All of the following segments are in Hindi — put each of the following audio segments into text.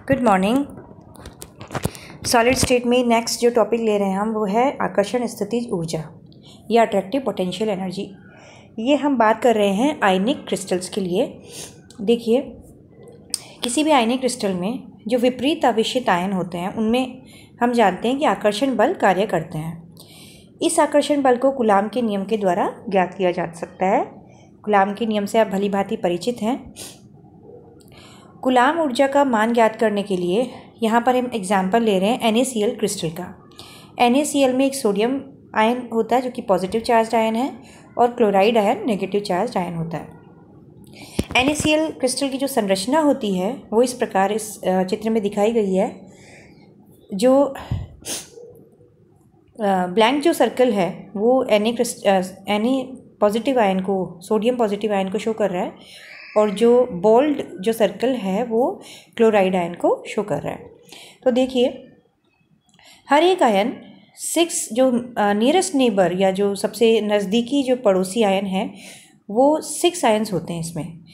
Good morning. सॉलिड स्टेट में नेक्स्ट जो टॉपिक ले रहे हैं हम वो है आकर्षण स्थितिज ऊर्जा या अट्रैक्टिव पोटेंशियल एनर्जी। ये हम बात कर रहे हैं आयनिक क्रिस्टल्स के लिए। देखिए, किसी भी आयनिक क्रिस्टल में जो विपरीत आवेशित आयन होते हैं उनमें हम जानते हैं कि आकर्षण बल कार्य करते हैं। इस आकर्षण बल को कूलाम के नियम के द्वारा ज्ञात किया जा सकता है। कूलाम के नियम से आप भली भांति परिचित हैं। कूलाम ऊर्जा का मान ज्ञात करने के लिए यहाँ पर हम एग्जाम्पल ले रहे हैं NaCl क्रिस्टल का। NaCl में एक सोडियम आयन होता है जो कि पॉजिटिव चार्ज आयन है और chloride ion negative charge ion होता है। NaCl क्रिस्टल की जो संरचना होती है वो इस प्रकार इस चित्र में दिखाई गई है। जो ब्लैंक जो सर्कल है वो Na पॉजिटिव आयन को, सोडियम पॉजिटिव आयन को शो कर रहा है और जो बोल्ड जो सर्कल है वो क्लोराइड आयन को शो कर रहा है। तो देखिए, हर एक आयन 6 जो नियरेस्ट नेबर या जो सबसे नज़दीकी जो पड़ोसी आयन है वो 6 आयन्स होते हैं। इसमें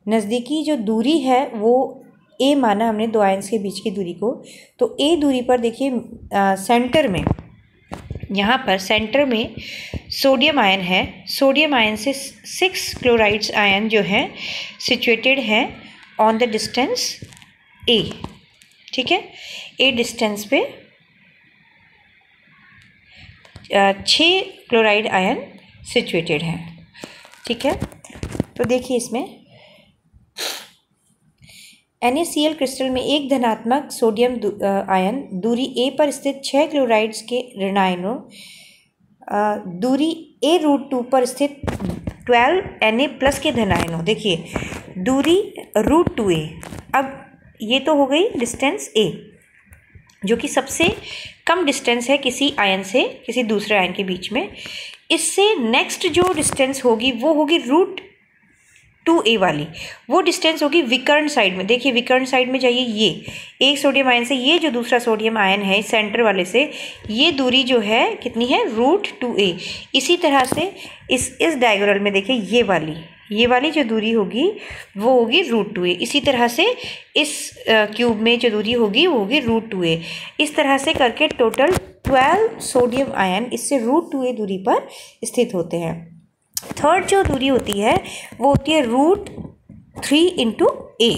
नज़दीकी जो दूरी है वो A माना हमने दो आयन्स के बीच की दूरी को। तो A दूरी पर देखिए सेंटर में, यहाँ पर सेंटर में सोडियम आयन है। सोडियम आयन से 6 क्लोराइड्स आयन जो हैं सिचुएटेड हैं ऑन द डिस्टेंस A। ठीक है, A डिस्टेंस पे 6 क्लोराइड आयन सिचुएटेड हैं। ठीक है, तो देखिए इसमें NaCl क्रिस्टल में एक धनात्मक सोडियम आयन दूरी A पर स्थित 6 क्लोराइड्स के ऋण आयनों, दूरी A√2 पर स्थित 12 Na+ के धन आयनों। देखिए दूरी √2A। अब ये तो हो गई डिस्टेंस A जो कि सबसे कम डिस्टेंस है किसी आयन से किसी दूसरे आयन के बीच में। इससे नेक्स्ट जो डिस्टेंस होगी वो होगी √2A वाली। वो डिस्टेंस होगी विकर्ण साइड में। देखिए विकर्ण साइड में जाइए, ये एक सोडियम आयन से ये जो दूसरा सोडियम आयन है सेंटर वाले से ये दूरी जो है कितनी है, √2A। इसी तरह से इस डायग्राम में देखिए ये वाली जो दूरी होगी वो होगी √2A। इसी तरह से इस क्यूब में जो दूरी होगी वो होगी √2A। इस तरह से करके टोटल 12 सोडियम आयन इससे √2A दूरी पर स्थित होते हैं। थर्ड जो दूरी होती है वो होती है √3 A।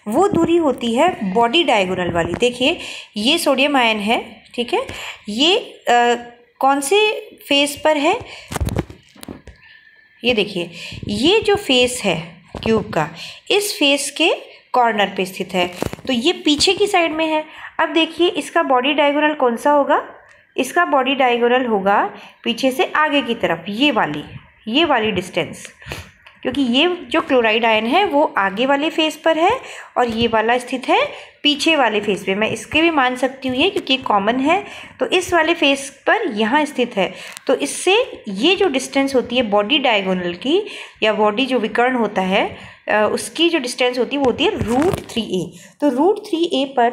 वो दूरी होती है बॉडी डायगोनल वाली। देखिए ये सोडियम आयन है, ठीक है, ये कौन से फेस पर है, ये देखिए ये जो फेस है क्यूब का इस फेस के कॉर्नर पे स्थित है। तो ये पीछे की साइड में है। अब देखिए इसका बॉडी डायगोनल कौन सा होगा, इसका बॉडी डायगोनल होगा पीछे से आगे की तरफ ये वाली डिस्टेंस, क्योंकि ये जो क्लोराइड आयन है वो आगे वाले फेस पर है और ये वाला स्थित है पीछे वाले फेस पे। मैं इसके भी मान सकती हूँ ये क्योंकि कॉमन है। तो इस वाले फेस पर यहाँ स्थित है। तो इससे ये जो डिस्टेंस होती है बॉडी डायगोनल की या बॉडी जो विकर्ण होता है उसकी जो डिस्टेंस होती है वो होती है √3A। तो √3A पर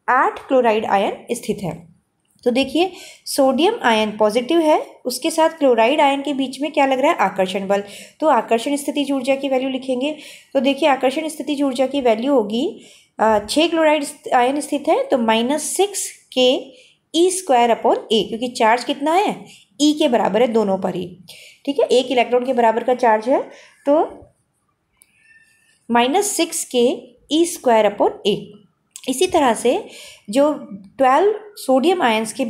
8 क्लोराइड आयन स्थित है। तो देखिए सोडियम आयन पॉजिटिव है, उसके साथ क्लोराइड आयन के बीच में क्या लग रहा है, आकर्षण बल। तो आकर्षण स्थितिज ऊर्जा की वैल्यू लिखेंगे। तो देखिए आकर्षण स्थितिज ऊर्जा की वैल्यू होगी 6 क्लोराइड आयन स्थित है तो -6Ke²/A, क्योंकि चार्ज कितना है, E के बराबर है दोनों पर ही। ठीक है, एक इलेक्ट्रॉन के बराबर का चार्ज है तो -6Ke²/A। इसी तरह से जो 12 सोडियम आयंस के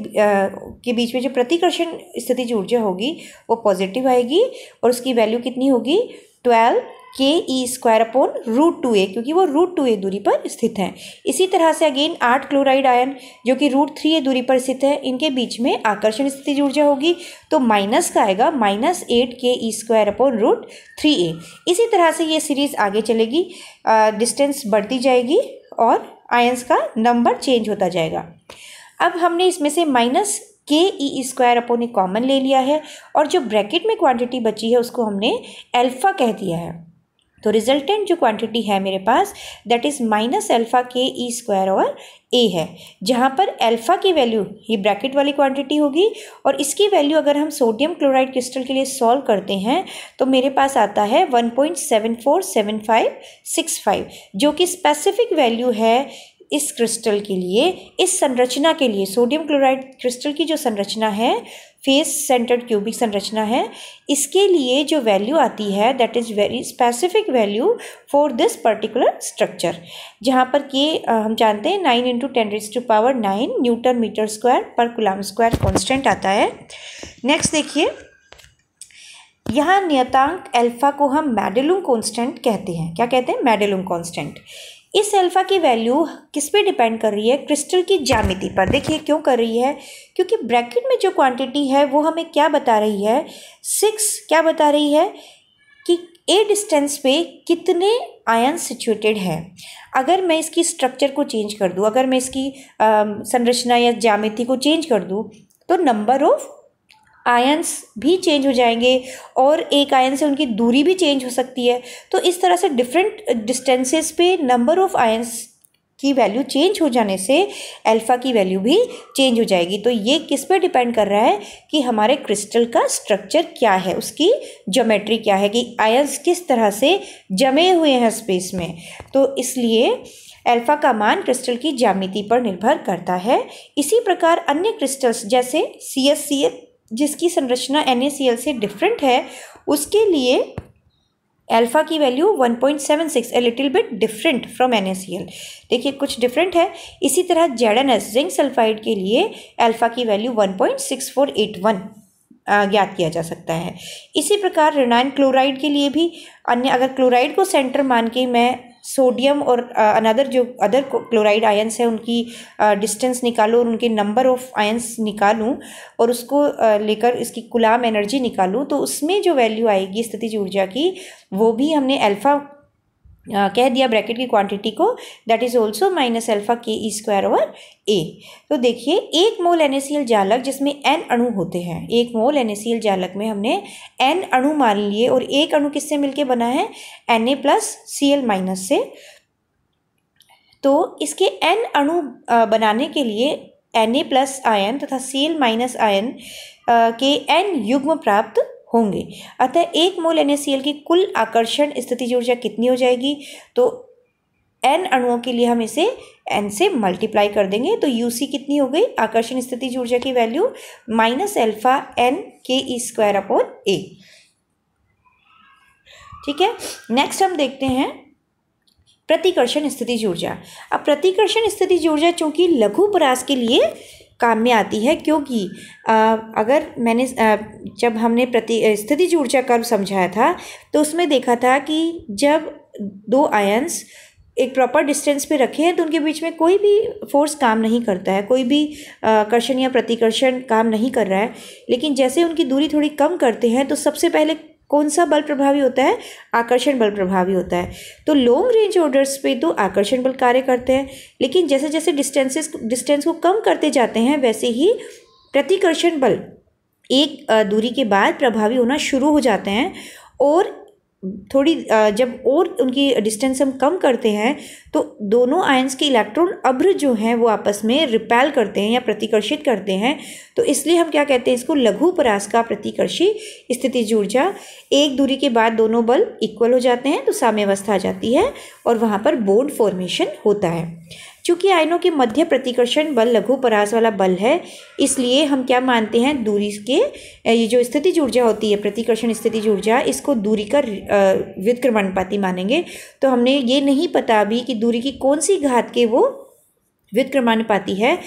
बीच में जो प्रतिकर्षण स्थितिज ऊर्जा होगी वो पॉजिटिव आएगी और उसकी वैल्यू कितनी होगी 12Ke²/√2A, क्योंकि वो √2A दूरी पर स्थित हैं। इसी तरह से अगेन 8 क्लोराइड आयन जो कि √3A दूरी पर स्थित है, इनके बीच में आकर्षण स्थितिज ऊर्जा होगी तो माइनस का आएगा -8Ke²/√3A। इसी तरह से ये सीरीज आगे चलेगी, डिस्टेंस बढ़ती जाएगी और आयंस का नंबर चेंज होता जाएगा। अब हमने इसमें से -Ke² कॉमन ले लिया है और जो ब्रैकेट में क्वांटिटी बची है उसको हमने अल्फा कह दिया है। तो रिजल्टेंट जो क्वांटिटी है मेरे पास दैट इज़ माइनस अल्फा के ई स्क्वायर ओवर ए है, जहाँ पर अल्फा की वैल्यू ये ब्रैकेट वाली क्वांटिटी होगी और इसकी वैल्यू अगर हम सोडियम क्लोराइड क्रिस्टल के लिए सॉल्व करते हैं तो मेरे पास आता है 1.747565, जो कि स्पेसिफिक वैल्यू है इस क्रिस्टल के लिए, इस संरचना के लिए। सोडियम क्लोराइड क्रिस्टल की जो संरचना है, फेस सेंटर्ड क्यूबिक संरचना है, इसके लिए जो वैल्यू आती है that is very specific value for this particular structure, जहाँ पर के हम जानते हैं 9 × 10⁹ न्यूटन मीटर स्क्वायर पर कूलम स्क्वायर कांस्टेंट आता है। नेक्स्ट देखिए, यहाँ नियतांक अल्फा को हम मैडेलुंग कांस्टेंट कहते हैं। क्या कहते हैं? मैडेलुंग कांस्टेंट। इस अल्फा की वैल्यू किस पे डिपेंड कर रही है? क्रिस्टल की ज्यामिति पर। देखिए क्यों कर रही है, क्योंकि ब्रैकेट में जो क्वांटिटी है वो हमें क्या बता रही है, 6 क्या बता रही है कि ए डिस्टेंस पे कितने आयन सिचुएटेड हैं। अगर मैं इसकी स्ट्रक्चर को चेंज कर दूँ, अगर मैं इसकी संरचना या ज्यामिति को चेंज कर दूँ तो नंबर ऑफ आयंस भी चेंज हो जाएंगे और एक आयन से उनकी दूरी भी चेंज हो सकती है। तो इस तरह से डिफरेंट डिस्टेंसेस पे नंबर ऑफ आयंस की वैल्यू चेंज हो जाने से अल्फा की वैल्यू भी चेंज हो जाएगी। तो ये किस पे डिपेंड कर रहा है कि हमारे क्रिस्टल का स्ट्रक्चर क्या है, उसकी ज्योमेट्री क्या है, कि आयंस किस तरह से जमे हुए हैं स्पेस में। तो इसलिए अल्फा का मान क्रिस्टल की ज्यामिति पर निर्भर करता है। इसी प्रकार अन्य क्रिस्टल्स जैसे CaCl जिसकी संरचना NaCl से डिफरेंट है, उसके लिए अल्फा की value 1.76 a little bit different from NaCl। देखिए कुछ डिफरेंट है। इसी तरह ZnS जिंक सल्फाइड के लिए अल्फा की वैल्यू 1.6481 ज्ञात किया जा सकता है। इसी प्रकार रेनाइन क्लोराइड के लिए भी अन्य, अगर क्लोराइड को सेंटर मान के मैं सोडियम और अदर क्लोराइड आयंस है उनकी डिस्टेंस निकालूँ और उनके नंबर ऑफ आयंस निकालूँ और उसको लेकर इसकी कूलम एनर्जी निकालूँ, तो उसमें जो वैल्यू आएगी स्थितिज ऊर्जा की, वो भी हमने अल्फा कह दिया ब्रैकेट की क्वांटिटी को, that is also minus alpha के ई स्क्वायर ओवर ए। तो देखिए 1 मोल NaCl जालक जिसमें n अणु होते हैं, 1 मोल NaCl जालक में हमने n अणु मान लिए और एक अणु किससे मिलके बना है, Na+Cl- से। तो इसके n अणु बनाने के लिए Na+ आयन तथा Cl- आयन के n युग्म प्राप्त होंगे। अतः 1 मोल NaCl की कुल आकर्षण स्थितिज ऊर्जा कितनी हो जाएगी, तो n अणुओं के लिए हम इसे n से मल्टीप्लाई कर देंगे। तो UC कितनी हो गई, आकर्षण स्थितिज ऊर्जा की वैल्यू -अल्फा n के ई स्क्वायर अपॉन a। ठीक है, नेक्स्ट हम देखते हैं प्रतिकर्षण स्थितिज ऊर्जा। अब प्रतिकर्षण स्थितिज ऊर्जा चूंकि लघु परास के लिए काम में आती है, क्योंकि अगर मैंने जब हमने स्थितिज ऊर्जा कर्व समझाया था तो उसमें देखा था कि जब 2 आयंस एक प्रॉपर डिस्टेंस पे रखे हैं तो उनके बीच में कोई भी फोर्स काम नहीं करता है, कोई भी कर्षण या प्रतिकर्षण काम नहीं कर रहा है। लेकिन जैसे उनकी दूरी थोड़ी कम करते हैं तो सबसे पहले कौन सा बल प्रभावी होता है, आकर्षण बल प्रभावी होता है। तो लॉन्ग रेंज ऑर्डर्स पे तो आकर्षण बल कार्य करते हैं, लेकिन जैसे जैसे डिस्टेंस को कम करते जाते हैं वैसे ही प्रतिकर्षण बल एक दूरी के बाद प्रभावी होना शुरू हो जाते हैं। और थोड़ी जब और उनकी डिस्टेंस हम कम करते हैं तो दोनों आयंस के इलेक्ट्रॉन अभ्र जो हैं वो आपस में रिपेल करते हैं या प्रतिकर्षित करते हैं। तो इसलिए हम क्या कहते हैं इसको, लघु परास का प्रतिकर्षी स्थितिज ऊर्जा। एक दूरी के बाद दोनों बल इक्वल हो जाते हैं तो साम्यावस्था आ जाती है और वहाँ पर बॉन्ड फॉर्मेशन होता है। चूंकि आयनों के मध्य प्रतिकर्षण बल लघु परास वाला बल है, इसलिए हम क्या मानते हैं, दूरी के ये जो स्थितिज ऊर्जा होती है प्रतिकर्षण स्थितिज ऊर्जा, इसको दूरी का व्युत्क्रमणुपाती मानेंगे। तो हमने ये नहीं पता अभी कि दूरी की कौन सी घात के वो व्युत्क्रमानुपाती है,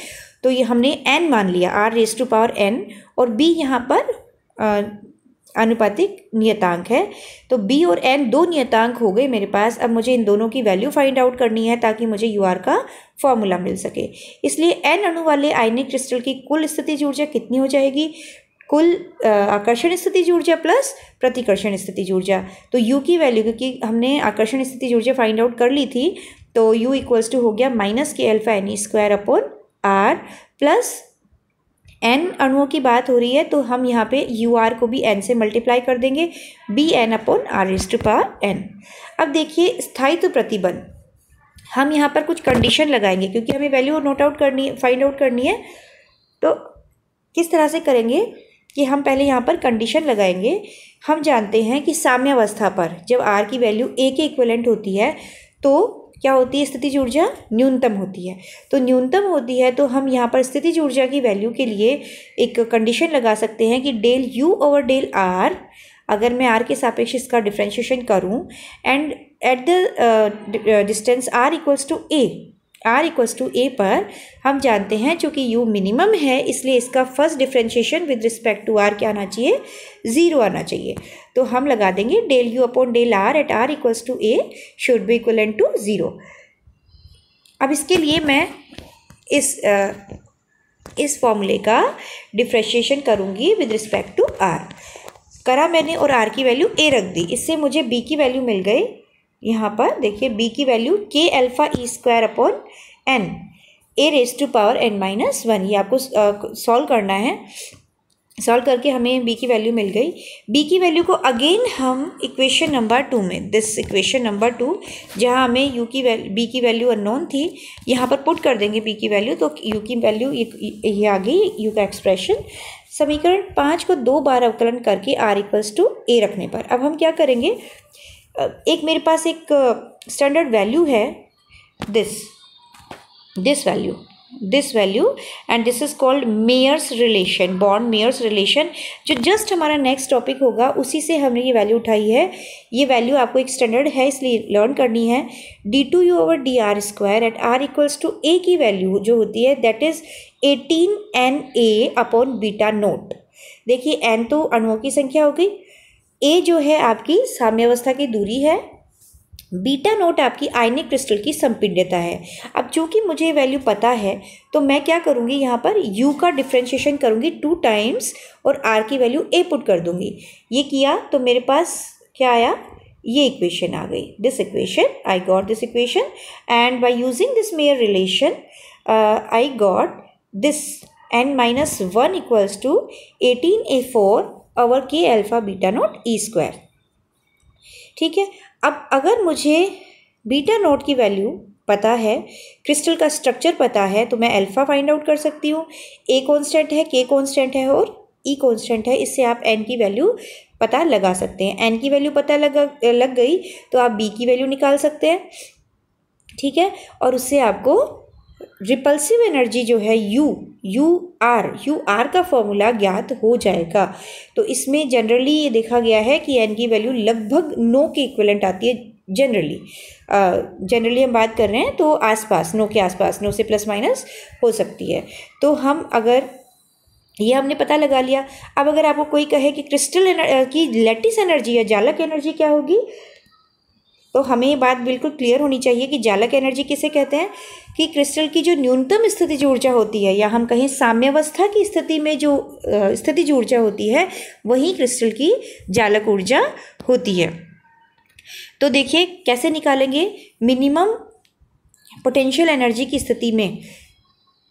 तो ये हमने n मान लिया r⁴n और b यहाँ पर आनुपातिक नियतांक है। तो b और n 2 नियतांक हो गए मेरे पास। अब मुझे इन दोनों की वैल्यू फाइंड आउट करनी है ताकि मुझे UR का फॉर्मूला मिल सके। इसलिए n अणु वाले आयनिक क्रिस्टल की कुल स्थितिज ऊर्जा कितनी हो जाएगी, कुल आकर्षण स्थितिज ऊर्जा प्लस प्रतिकर्षण स्थितिज ऊर्जा। तो U की वैल्यू, क्योंकि हमने आकर्षण स्थितिज ऊर्जा फाइंड आउट कर ली थी, तो U = हो गया -k∆Ne² upon R plus n अणुओं की बात हो रही है तो हम यहाँ पे UR को भी n से मल्टीप्लाई कर देंगे, Bn/r⁴n। अब देखिए स्थायित्व प्रतिबंध, हम यहाँ पर कुछ कंडीशन लगाएंगे क्योंकि हमें वैल्यू नोट आउट करनी है, फाइंड आउट करनी है। तो किस तरह से करेंगे कि हम पहले यहाँ पर कंडीशन लगाएंगे। हम जानते हैं कि साम्यावस्था पर जब R की वैल्यू A के इक्विवेलेंट होती है तो क्या होती है, स्थितिज ऊर्जा न्यूनतम होती है। तो न्यूनतम होती है तो हम यहाँ पर स्थितिज ऊर्जा की वैल्यू के लिए एक कंडीशन लगा सकते हैं कि del U over del R, अगर मैं R के सापेक्ष इसका डिफ्रेंशिएशन करूँ and at the distance R equals to A पर हम जानते हैं चूँकि U मिनिमम है इसलिए इसका first differentiation with respect to R क्या आना चाहिए, 0 आना चाहिए। तो हम लगा देंगे del U upon del R at R equals to A should be equivalent to 0। अब इसके लिए मैं इस फॉर्मूले का डिफ्रेंशिएशन करूँगी विद रिस्पेक्ट टू R। करा मैंने और R की वैल्यू A रख दी, इससे मुझे B की वैल्यू मिल गई। यहाँ पर देखिए B की value k∝e² upon n a⁻n−1। ये आपको सॉल्व करना है। सॉल्व करके हमें B की वैल्यू मिल गई। B की वैल्यू को अगेन हम इक्वेशन नंबर 2 में, दिस इक्वेशन नंबर 2 जहाँ हमें B की वैल्यू अननोन थी, यहाँ पर पुट कर देंगे B की वैल्यू। तो U की वैल्यू ये आ गई, U का एक्सप्रेशन। समीकरण 5 को 2 बार अवकलन करके R इक्वल्स टू A रखने पर अब हम क्या करेंगे, एक मेरे पास एक स्टैंडर्ड वैल्यू है this value and this is called Mayer's relation, Born Mayer's relation, जो जस्ट हमारा नेक्स्ट टॉपिक होगा उसी से हमने ये वैल्यू उठाई है। ये वैल्यू आपको एक स्टैंडर्ड है इसलिए लर्न करनी है। d2u over dr² at r equals to a की वैल्यू जो होती है that is 18Na upon beta naught. देखिए n तो अणुओं की संख्या हो गई, A जो है आपकी साम्यावस्था की दूरी है, बीटा नोट आपकी आयनिक क्रिस्टल की संपीड्यता है। अब चूंकि मुझे वैल्यू पता है तो मैं क्या करूँगी, यहाँ पर U का डिफ्रेंशिएशन करूँगी 2 टाइम्स और R की वैल्यू A पुट कर दूँगी। ये किया तो मेरे पास क्या आया, ये इक्वेशन आ गई, this equation, I got this equation and by using this Mayer relation I got this n-1 equals to 18A4 over k∝β0e²। ठीक है। अब अगर मुझे बीटा नोट की वैल्यू पता है, क्रिस्टल का स्ट्रक्चर पता है, तो मैं अल्फा फाइंड आउट कर सकती हूँ। A कांस्टेंट है, K कांस्टेंट है और E कांस्टेंट है। इससे आप N की वैल्यू पता लगा सकते हैं। N की वैल्यू पता लग गई तो आप B की वैल्यू निकाल सकते हैं। ठीक है। और उससे आपको रिपल्सिव एनर्जी जो है यू आर का फॉर्मूला ज्ञात हो जाएगा। तो इसमें जनरली ये देखा गया है कि एन की वैल्यू लगभग 9 के इक्विवेलेंट आती है। जनरली हम बात कर रहे हैं तो आसपास 9 के आसपास, 9 से प्लस माइनस हो सकती है। तो हम अगर ये हमने पता लगा लिया। अब अगर आपको कोई कहे कि क्रिस्टल की लैटिस एनर्जी या जालक एनर्जी क्या होगी, तो हमें ये बात बिल्कुल क्लियर होनी चाहिए कि जालक एनर्जी किसे कहते हैं कि क्रिस्टल की जो न्यूनतम स्थितिज ऊर्जा होती है या हम कहें साम्यावस्था की स्थिति में जो स्थितिज ऊर्जा होती है वही क्रिस्टल की जालक ऊर्जा होती है। तो देखिए कैसे निकालेंगे, मिनिमम पोटेंशियल एनर्जी की स्थिति में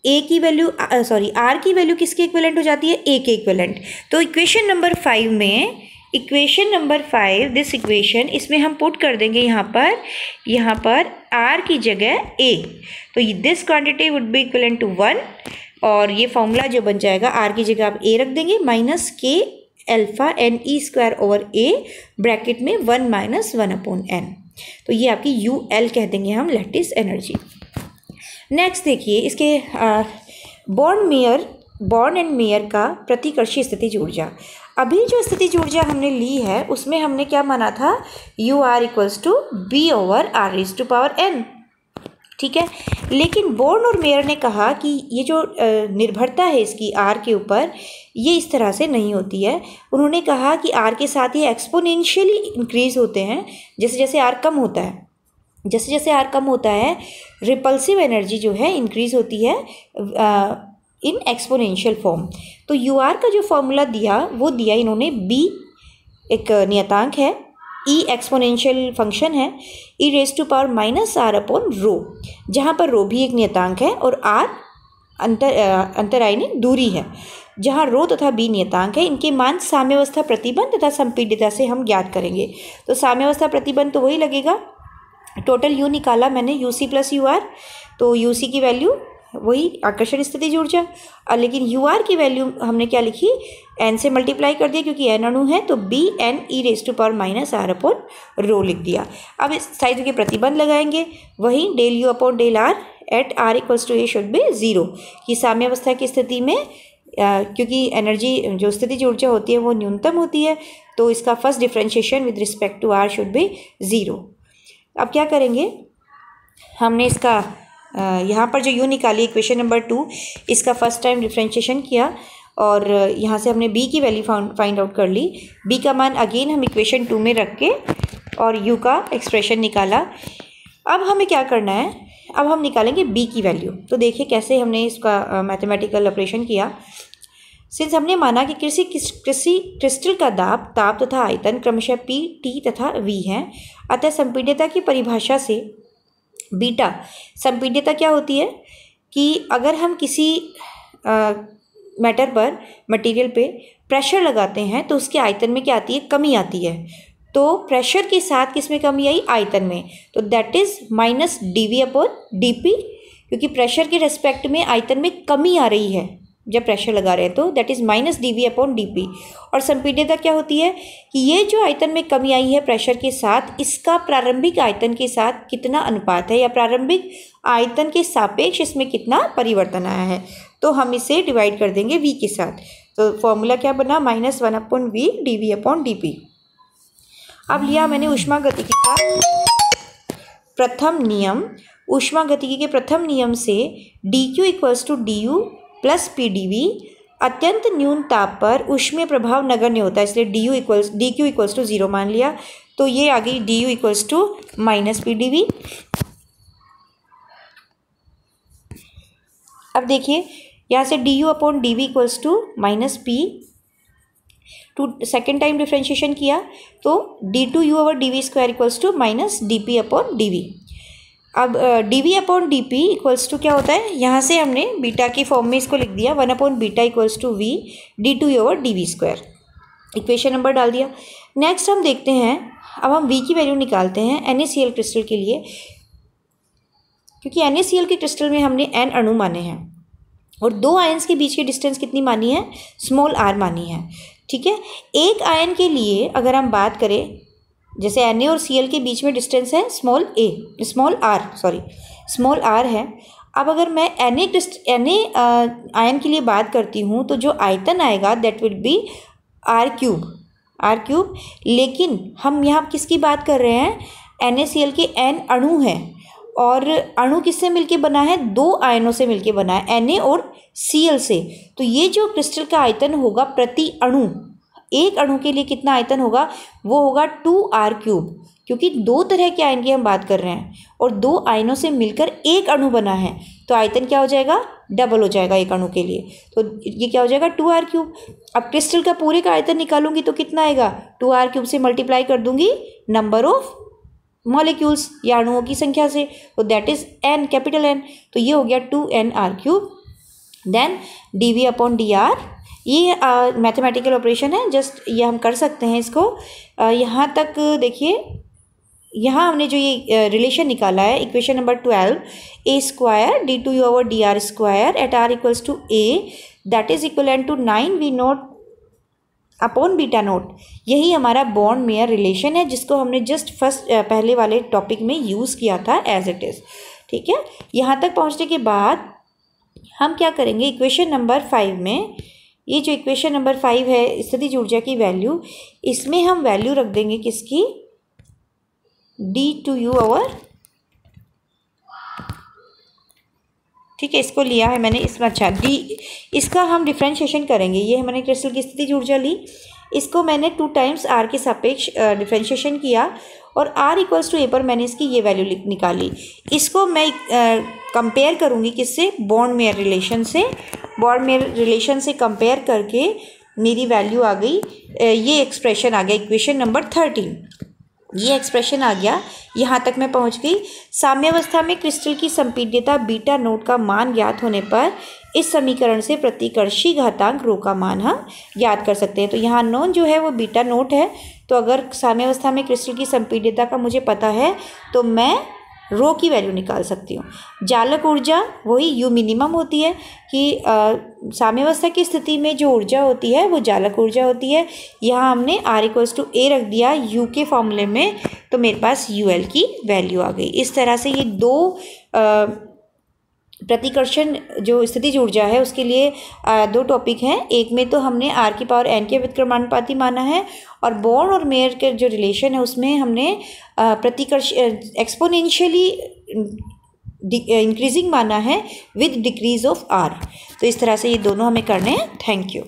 A की वैल्यू R की वैल्यू किसके इक्विवेलेंट हो जाती है, A के इक्विवेलेंट। तो इक्वेशन नंबर 5 में, इक्वेशन नंबर 5 दिस इक्वेशन, इसमें हम पुट कर देंगे यहाँ पर R की जगह A। तो this quantity would be equivalent to 1 और ये फॉर्मूला जो बन जाएगा R की जगह आप A रख देंगे minus k∝ne² over A bracket में 1-1/n। तो ये आपकी UL कह देंगे हम, लैटिस एनर्जी। नेक्स्ट देखिए इसके बॉर्न एंड मेयर का प्रतिकर्षी स्थितिज ऊर्जा। अभी जो स्थितिज ऊर्जा हमने ली है उसमें हमने क्या माना था, UR equals to B over R⁴n। ठीक है। लेकिन बॉर्न और मेयर ने कहा कि ये जो निर्भरता है इसकी R के ऊपर, ये इस तरह से नहीं होती है। उन्होंने कहा कि R के साथ ये एक्सपोनेंशियली इंक्रीज होते हैं। जैसे जैसे R कम होता है रिपल्सिव एनर्जी जो है इंक्रीज होती है इन एक्सपोनेंशियल फॉर्म। तो UR का जो फॉर्मूला दिया इन्होंने, B एक नियतांक है, E एक्सपोनेंशियल फंक्शन है, e⁻⁻r अपॉन रो, जहाँ पर रो भी एक नियतांक है और R अंतरायनी दूरी है, जहाँ रो तथा बी नियतांक है। इनके मान साम्यावस्था प्रतिबंध तथा संपीड्यता से हम ज्ञात करेंगे। तो साम्यावस्था प्रतिबंध तो वही लगेगा, टोटल यू निकाला मैंने U C plus U R, तो यू सी की वैल्यू वही आकर्षण स्थितिज ऊर्जा, लेकिन यू आर की वैल्यू हमने क्या लिखी, एन से मल्टीप्लाई कर दिया क्योंकि एन अणु है, तो B N E raise to power minus R upon rho लिख दिया। अब इस साइड के प्रतिबंध लगाएंगे, वही del U upon del R at R equals to A should be zero, कि साम्यावस्था की स्थिति में क्योंकि एनर्जी जो स्थितिज ऊर्जा होती है वो न्यूनतम होती है, तो इसका first differentiation with respect to R should be zero. अब क्या करेंगे, हमने इसका यहाँ पर जो यू निकाली इक्वेशन नंबर 2, इसका फर्स्ट टाइम डिफ्रेंशिएशन किया और यहाँ से हमने बी की वैल्यू फाइंड आउट कर ली। बी का मान अगेन हम इक्वेशन 2 में रख के और यू का एक्सप्रेशन निकाला। अब हमें क्या करना है, अब हम निकालेंगे बी की वैल्यू। तो देखिए कैसे हमने इसका मैथमेटिकल ऑपरेशन किया। सिंस हमने माना कि किसी क्रिस्टल का ताप तथा आयतन क्रमशः पी टी तथा वी है, अतः संपीड्यता की परिभाषा से बीटा संपीड्यता क्या होती है कि अगर हम किसी मटेरियल पे प्रेशर लगाते हैं तो उसके आयतन में क्या आती है, कमी आती है। तो प्रेशर के साथ किस में कमी आई, आयतन में, तो that is minus D we upon D P, क्योंकि प्रेशर के रेस्पेक्ट में आयतन में कमी आ रही है जब प्रेशर लगा रहे हैं, तो that is minus D we upon D P. और संपीड्यता क्या होती है कि ये जो आयतन में कमी आई है प्रेशर के साथ, इसका प्रारंभिक आयतन के साथ कितना अनुपात है, या प्रारंभिक आयतन के सापेक्ष इसमें कितना परिवर्तन आया है। तो हम इसे डिवाइड कर देंगे v के साथ। तो फॉर्मूला क्या बना, minus 1 upon V D we upon D P. अब लिया मैंने ऊष्मागतिकी का प्रथम नियम। ऊष्मागतिकी के प्रथम नियम से D Q equals to D U plus P D V, अत्यंत न्यून ताप पर ऊष्मीय प्रभाव नगण्य होता है, इसलिए डी क्यू इक्वल्स टू 0 मान लिया। तो ये आ गई d u equals to minus p D v. अब देखिए यहाँ से d u upon d v equals to minus p, two second time differentiation किया तो d two you over D we square equals to minus d p upon d v. अब d we upon D p equals to क्या होता है, यहाँ से हमने बीटा की फॉर्म में इसको लिख दिया, 1 upon beta equals to V D two over D we square, equation number डाल दिया। नेक्स्ट हम देखते हैं, अब हम वी की वैल्यू निकालते हैं NaCl क्रिस्टल के लिए, क्योंकि NaCl के क्रिस्टल में हमने n अणु माने हैं और दो आयन्स के बीच की डिस्टेंस कितनी मानी है, स्मॉल r मानी है। ठीक है, एक आयन के लिए अगर हम बात करें, जैसे Na और Cl के बीच में डिस्टेंस है स्मॉल r है। अब अगर मैं Na आयन के लिए बात करती हूँ तो जो आयतन आएगा that will be r cube. लेकिन हम यहाँ किसकी बात कर रहे हैं, NaCl के n अणु हैं और अणु किससे मिलके बना है, दो आयनों से मिलके बना है, Na और Cl से। तो ये जो क्रिस्टल का आयतन होगा प्रति अणु, एक अणु के लिए कितना आयतन होगा, वो होगा 2r क्यूब, क्योंकि दो तरह के आयन की हम बात कर रहे हैं और दो आयनों से मिलकर एक अणु बना है, तो आयतन क्या हो जाएगा, डबल हो जाएगा एक अणु के लिए। तो ये क्या हो जाएगा 2r क्यूब। अब क्रिस्टल का पूरे का आयतन निकालूंगी तो कितना आएगा, 2r क्यूब से मल्टीप्लाई कर दूंगी नंबर ऑफ मॉलिक्यूल्स या अणुओं की संख्या से, तो that is n, capital N। तो ये हो गया 2nr cube. Then D we upon D R, ये मैथमेटिकल ऑपरेशन है, जस्ट ये हम कर सकते हैं इसको। यहाँ तक देखिए, यहाँ हमने जो ये रिलेशन निकाला है equation number 12, A square D two you over D R square at R equals to A, that is equivalent to 9v naught upon beta naught. यही हमारा बॉन्ड मेयर रिलेशन है, जिसको हमने जस्ट पहले वाले टॉपिक में यूज़ किया था एज इट इज़। ठीक है, यहाँ तक पहुँचने के बाद हम क्या करेंगे, इक्वेशन नंबर 5 में, ये जो इक्वेशन नंबर 5 है स्थितिज ऊर्जा की वैल्यू, इसमें हम वैल्यू रख देंगे किसकी, डी टू यू ओवर, ठीक है, इसको लिया है मैंने इसमें, अच्छा डी, इसका हम डिफ्रेंशिएशन करेंगे। ये मैंने क्रिस्टल की स्थितिज ऊर्जा ली, इसको मैंने 2 टाइम्स r के सापेक्ष डिफ्रेंशिएशन किया और r इक्वल्स टू a पर मैंने इसकी ये वैल्यू निकाली। इसको मैं कंपेयर करूँगी किससे, बॉन्ड मेयर रिलेशन से। बॉन्ड मेयर रिलेशन से कंपेयर करके मेरी वैल्यू आ गई, ये एक्सप्रेशन आ गया इक्वेशन नंबर 13, ये एक्सप्रेशन आ गया। यहाँ तक मैं पहुँच गई। साम्यावस्था में क्रिस्टल की संपीड्यता बीटा नोट का मान ज्ञात होने पर इस समीकरण से प्रतिकर्षी घातांक रो का मान हम ज्ञात कर सकते हैं। तो यहाँ नॉन जो है वो बीटा नोट है, तो अगर साम्यावस्था में क्रिस्टल की संपीड्यता का मुझे पता है तो मैं रो की वैल्यू निकाल सकती हूँ। जालक ऊर्जा वही यू मिनिमम होती है कि साम्यावस्था की स्थिति में जो ऊर्जा होती है वो जालक ऊर्जा होती है। यहाँ हमने R=A रख दिया यू के फॉर्मूले में, तो मेरे पास UL की वैल्यू आ गई। इस तरह से ये दो प्रतिकर्षण जो स्थितिज ऊर्जा है उसके लिए दो टॉपिक हैं। एक में तो हमने R⁴n के व्युत्क्रमानुपाती माना है, और बोर्न और मेयर के जो रिलेशन है उसमें हमने प्रतिकर्ष एक्सपोनेंशियली इंक्रीजिंग माना है विद डिक्रीज ऑफ R। तो इस तरह से ये दोनों हमें करने हैं। Thank you.